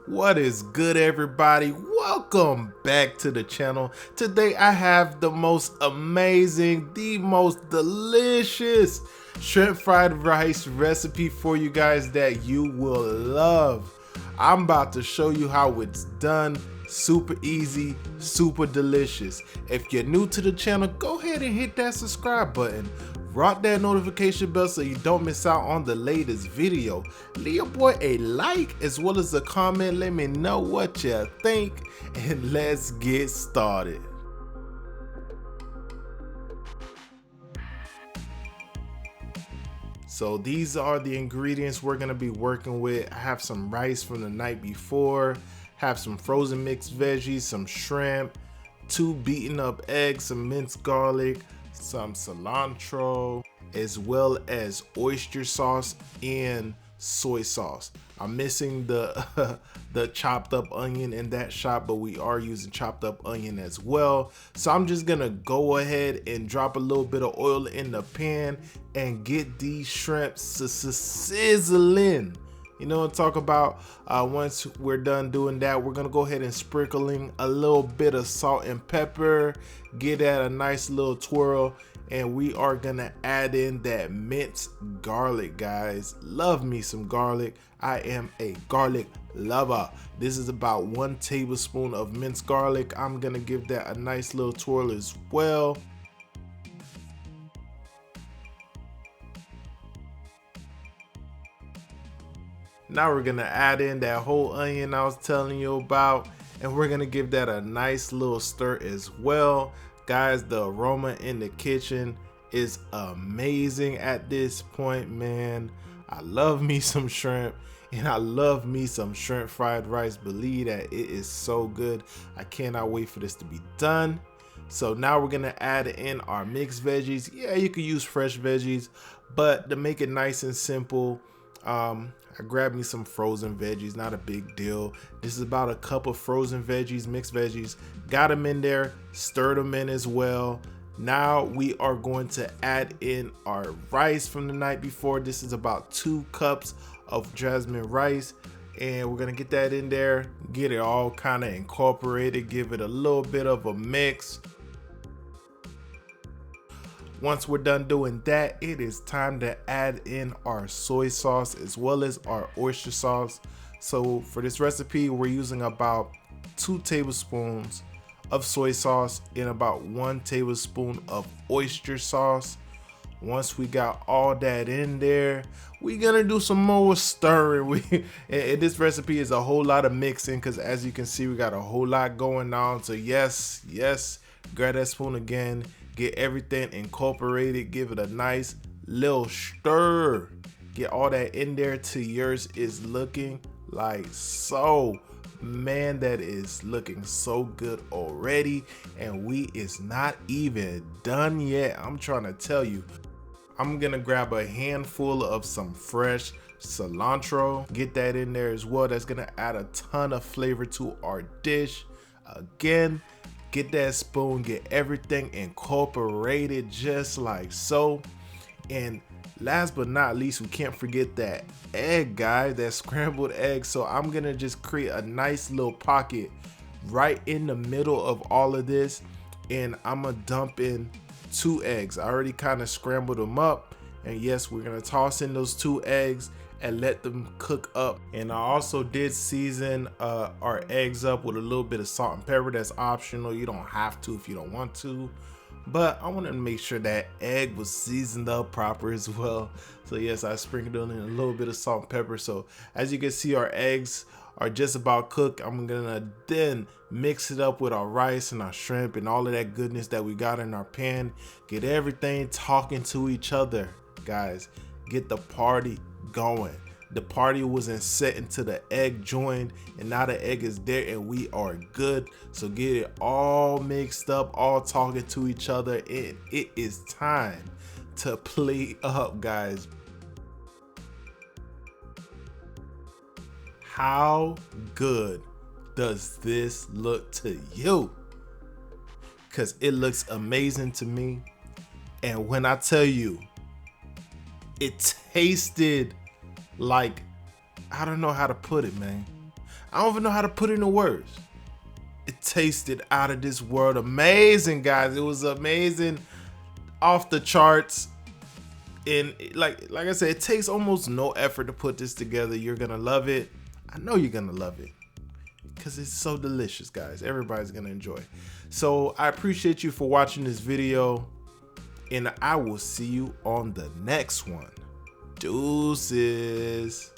What is good, everybody? Welcome back to the channel. Today I have the most amazing, the most delicious shrimp fried rice recipe for you guys that you will love. I'm about to show you how it's done. Super easy, super delicious. If you're new to the channel, go ahead and hit that subscribe button. Rock that notification bell so you don't miss out on the latest video. Leave your boy a like as well as a comment. Let me know what you think, and let's get started. So these are the ingredients we're gonna be working with. I have some rice from the night before, have some frozen mixed veggies, some shrimp, 2 beaten up eggs, some minced garlic, some cilantro, as well as oyster sauce and soy sauce. I'm missing the the chopped up onion in that shot, but we are using chopped up onion as well. So I'm just gonna go ahead and drop a little bit of oil in the pan and get these shrimp sizzling. You know, talk about once we're done doing that, we're gonna go ahead and sprinkling a little bit of salt and pepper, get that a nice little twirl, and we are gonna add in that minced garlic, guys. Love me some garlic. I am a garlic lover. This is about 1 tablespoon of minced garlic. I'm gonna give that a nice little twirl as well. Now we're gonna add in that whole onion I was telling you about, and we're gonna give that a nice little stir as well. Guys, the aroma in the kitchen is amazing at this point, man. I love me some shrimp, and I love me some shrimp fried rice. Believe that it is so good. I cannot wait for this to be done. So now we're gonna add in our mixed veggies. Yeah, you could use fresh veggies, but to make it nice and simple, I grabbed me some frozen veggies, not a big deal. This is about a cup of frozen veggies, mixed veggies. Got them in there, stirred them in as well. Now we are going to add in our rice from the night before. This is about 2 cups of Jasmine rice, and we're gonna get that in there, get it all kind of incorporated, give it a little bit of a mix. Once we're done doing that, it is time to add in our soy sauce as well as our oyster sauce. So for this recipe, we're using about 2 tablespoons of soy sauce and about 1 tablespoon of oyster sauce. Once we got all that in there, we're gonna do some more stirring. And this recipe is a whole lot of mixing because as you can see, we got a whole lot going on. So yes, grab that spoon again, get everything incorporated, give it a nice little stir. Get all that in there till yours is looking like so. Man, that is looking so good already, and we is not even done yet. I'm trying to tell you. I'm gonna grab a handful of some fresh cilantro, get that in there as well. That's gonna add a ton of flavor to our dish. Again, get that spoon, get everything incorporated just like so. And last but not least, we can't forget that egg, guys, that scrambled egg. So I'm gonna just create a nice little pocket right in the middle of all of this, and I'm gonna dump in 2 eggs. I already kind of scrambled them up, and yes, we're gonna toss in those 2 eggs and let them cook up. And I also did season our eggs up with a little bit of salt and pepper. That's optional. You don't have to if you don't want to, but I wanted to make sure that egg was seasoned up proper as well. So yes, I sprinkled in a little bit of salt and pepper. So as you can see, our eggs are just about cooked. I'm gonna then mix it up with our rice and our shrimp and all of that goodness that we got in our pan. Get everything talking to each other, guys. Get the party going. The party wasn't set until the egg joined, and now the egg is there and we are good. So get it all mixed up, all talking to each other, and it is time to play up, guys. How good does this look to you? Because it looks amazing to me. And when I tell you, it tasted like, I don't know how to put it, man. I don't even know how to put it into words. It tasted out of this world amazing, guys. It was amazing, off the charts. And like I said, it takes almost no effort to put this together. You're gonna love it. I know you're gonna love it because it's so delicious, guys. Everybody's gonna enjoy. So I appreciate you for watching this video, and I will see you on the next one. Deuces.